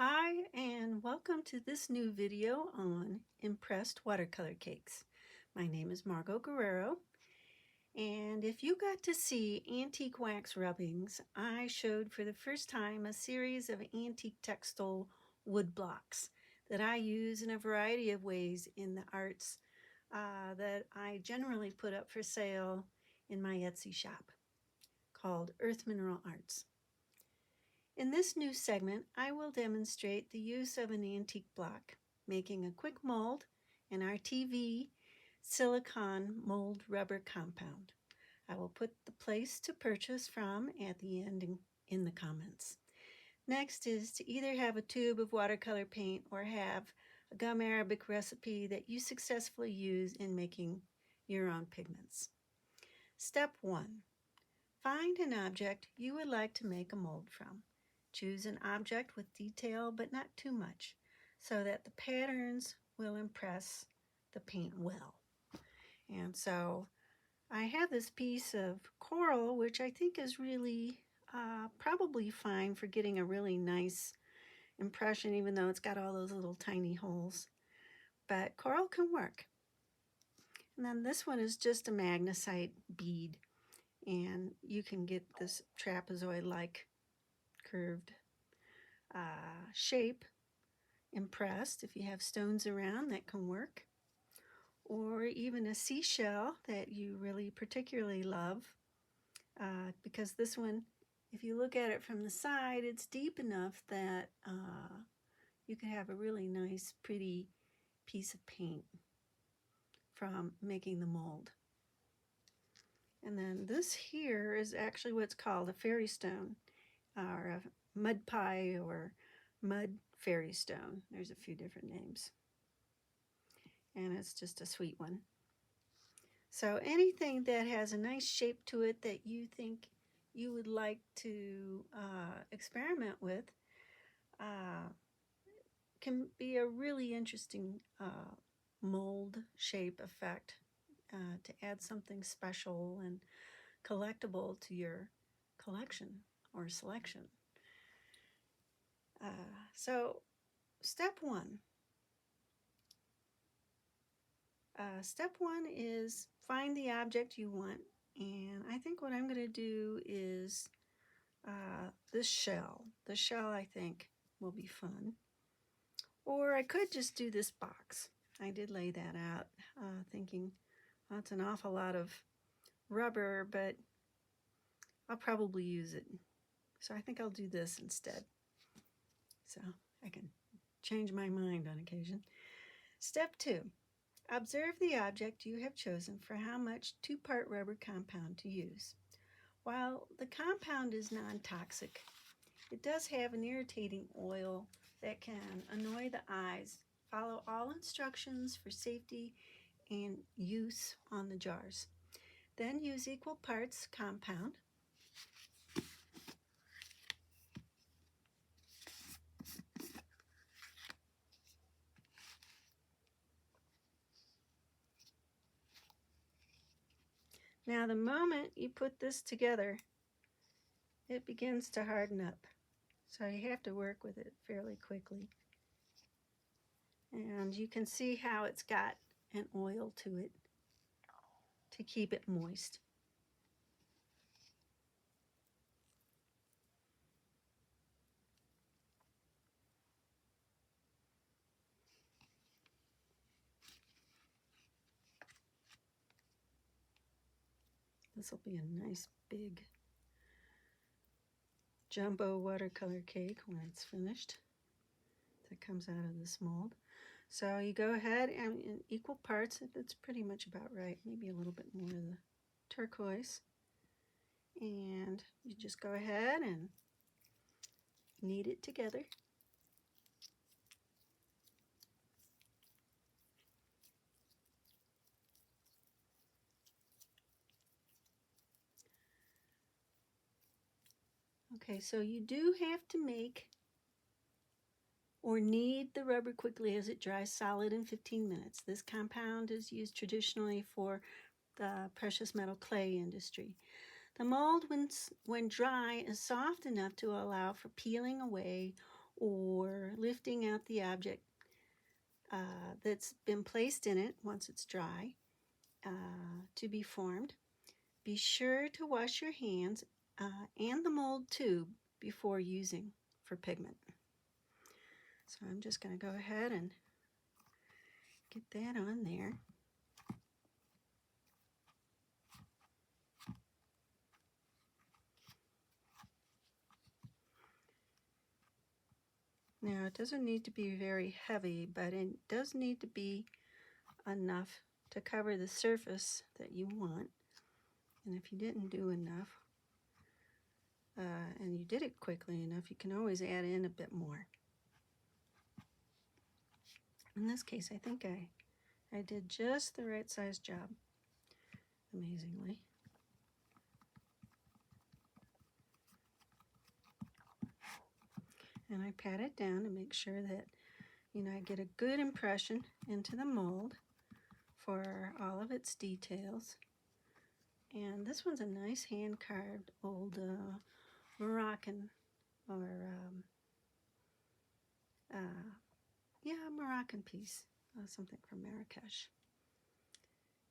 Hi, and welcome to this new video on impressed watercolor cakes. My name is Margot Guerrero, and if you got to see antique wax rubbings, I showed for the first time a series of antique textile wood blocks that I use in a variety of ways in the arts that I generally put up for sale in my Etsy shop called Earth Mineral Arts. In this new segment, I will demonstrate the use of an antique block, making a Quik-Mold and RTV silicone mold rubber compound. I will put the place to purchase from at the end in the comments. Next is to either have a tube of watercolor paint or have a gum arabic recipe that you successfully use in making your own pigments. Step 1. Find an object you would like to make a mold from. Choose an object with detail but not too much, so that the patterns will impress the paint well. And so I have this piece of coral, which I think is really probably fine for getting a really nice impression, even though it's got all those little tiny holes. But coral can work. And then this one is just a magnesite bead, and you can get this trapezoid-like curved shape impressed if you have stones around. That can work, or even a seashell that you really particularly love, because this one, if you look at it from the side, it's deep enough that you can have a really nice pretty piece of paint from making the mold. And then this here is actually what's called a fairy stone, or a mud pie, or mud fairy stone. There's a few different names. And it's just a sweet one. So anything that has a nice shape to it that you think you would like to experiment with can be a really interesting mold shape effect to add something special and collectible to your collection or selection. So step one. Step one is find the object you want, and I think what I'm going to do is this shell. The shell, I think, will be fun. Or I could just do this box. I did lay that out, thinking, well, that's an awful lot of rubber, but I'll probably use it. So I think I'll do this instead. So I can change my mind on occasion. Step 2. Observe the object you have chosen for how much 2-part rubber compound to use. While the compound is non-toxic, it does have an irritating oil that can annoy the eyes. Follow all instructions for safety and use on the jars. Then use equal parts compound. Now the moment you put this together, it begins to harden up. So you have to work with it fairly quickly. And you can see how it's got an oil to it to keep it moist. This will be a nice big jumbo watercolor cake when it's finished. That comes out of this mold. So you go ahead and in equal parts, that's pretty much about right, maybe a little bit more of the turquoise. And you just go ahead and knead it together. Okay, so you do have to make or knead the rubber quickly as it dries solid in 15 minutes. This compound is used traditionally for the precious metal clay industry. The mold, when dry, is soft enough to allow for peeling away or lifting out the object that's been placed in it once it's dry to be formed. Be sure to wash your hands and the mold tube before using for pigment. So I'm just going to go ahead and get that on there. Now it doesn't need to be very heavy, but it does need to be enough to cover the surface that you want. And if you didn't do enough, and you did it quickly enough, you can always add in a bit more. In this case, I think I did just the right size job, amazingly. And I pat it down to make sure that, I get a good impression into the mold for all of its details. And this one's a nice hand-carved old Moroccan or Moroccan piece, something from Marrakesh.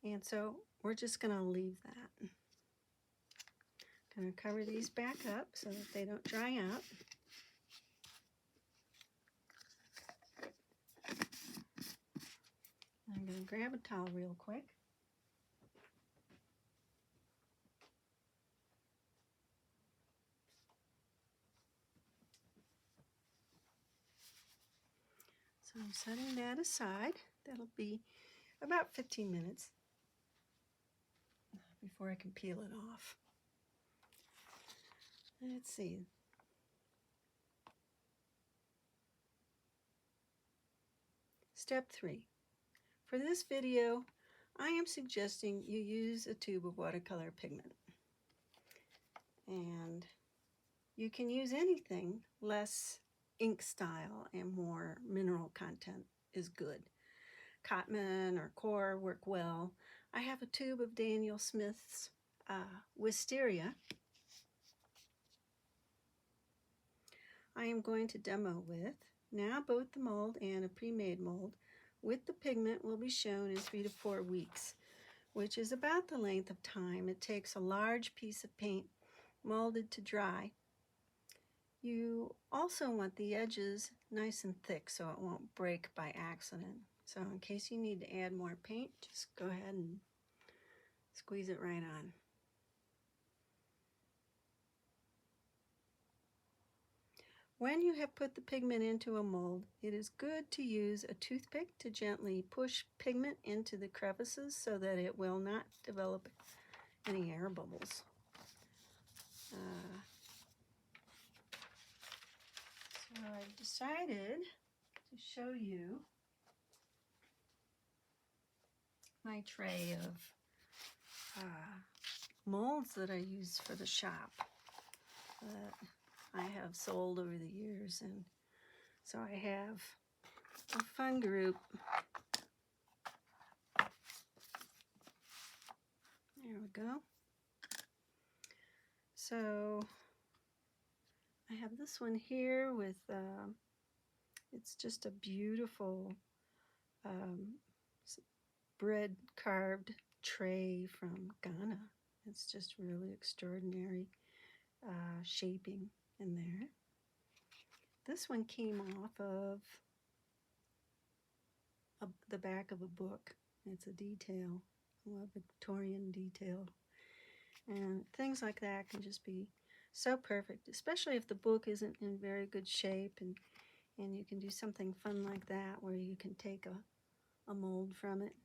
And so we're just going to leave that. Going to cover these back up so that they don't dry out. I'm going to grab a towel real quick. So I'm setting that aside. That'll be about 15 minutes before I can peel it off. Let's see. Step 3. For this video, I am suggesting you use a tube of watercolor pigment. And you can use anything less ink style and more mineral content is good. Cotton or Core work well. I have a tube of Daniel Smith's Wisteria. I am going to demo with. Now both the mold and a pre-made mold with the pigment will be shown in 3 to 4 weeks, which is about the length of time it takes a large piece of paint molded to dry. You also want the edges nice and thick so it won't break by accident. So in case you need to add more paint, just go ahead and squeeze it right on. When you have put the pigment into a mold, it is good to use a toothpick to gently push pigment into the crevices so that it will not develop any air bubbles. So I've decided to show you my tray of molds that I use for the shop that I have sold over the years. And so I have a fun group. There we go. So I have this one here with, it's just a beautiful bread carved tray from Ghana. It's just really extraordinary shaping in there. This one came off of the back of a book. It's a detail, a Victorian detail. And things like that can just be so perfect, especially if the book isn't in very good shape, and you can do something fun like that where you can take a mold from it.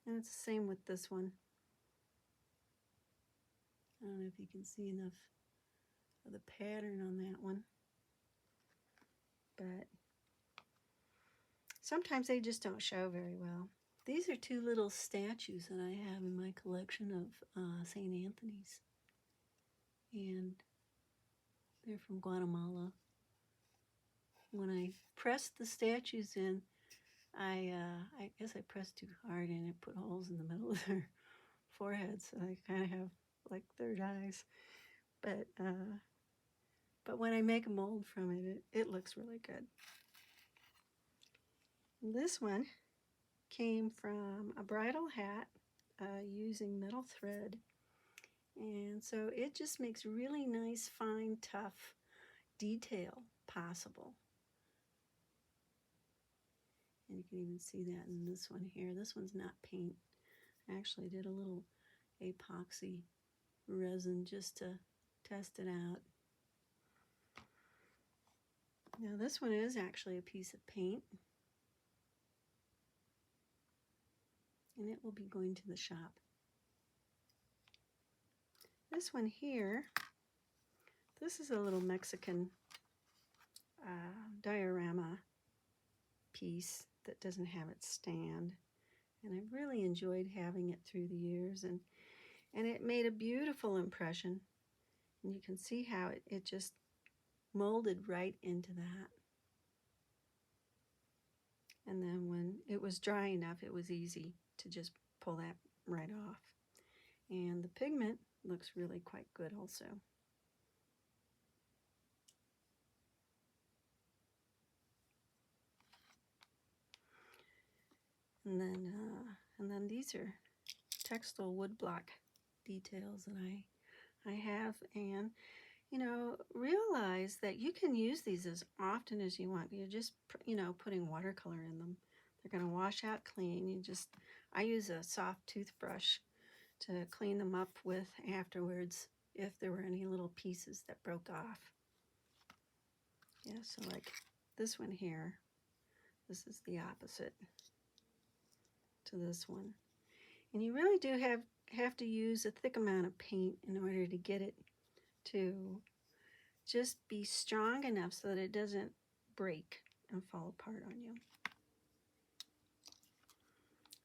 And it's the same with this one. I don't know if you can see enough of the pattern on that one, but sometimes they just don't show very well. These are 2 little statues that I have in my collection of St. Anthony's, and they're from Guatemala. When I pressed the statues in, I guess I pressed too hard and it put holes in the middle of their foreheads, so I kind of have like third eyes. But but when I make a mold from it, it looks really good. This one came from a bridal hat using metal thread, and so it just makes really nice, fine, tough detail possible. And you can even see that in this one here. This one's not paint. I actually did a little epoxy resin just to test it out. Now this one is actually a piece of paint, and it will be going to the shop. This one here, this is a little Mexican diorama piece that doesn't have its stand, and I've really enjoyed having it through the years, and it made a beautiful impression, and you can see how it just molded right into that. And then when it was dry enough, it was easy to just pull that right off. And the pigment looks really quite good also. And then these are textile woodblock details that I have, and you know, realize that you can use these as often as you want. You're just, you know, putting watercolor in them. They're going to wash out clean. I use a soft toothbrush to clean them up with afterwards if there were any little pieces that broke off. Yeah, so like this one here, this is the opposite to this one. And you really do have to use a thick amount of paint in order to get it to just be strong enough so that it doesn't break and fall apart on you.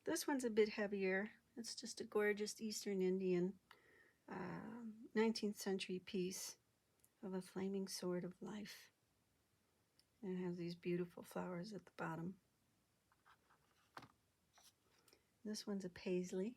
This one's a bit heavier. It's just a gorgeous Eastern Indian 19th century piece of a flaming sword of life. And it has these beautiful flowers at the bottom. This one's a paisley.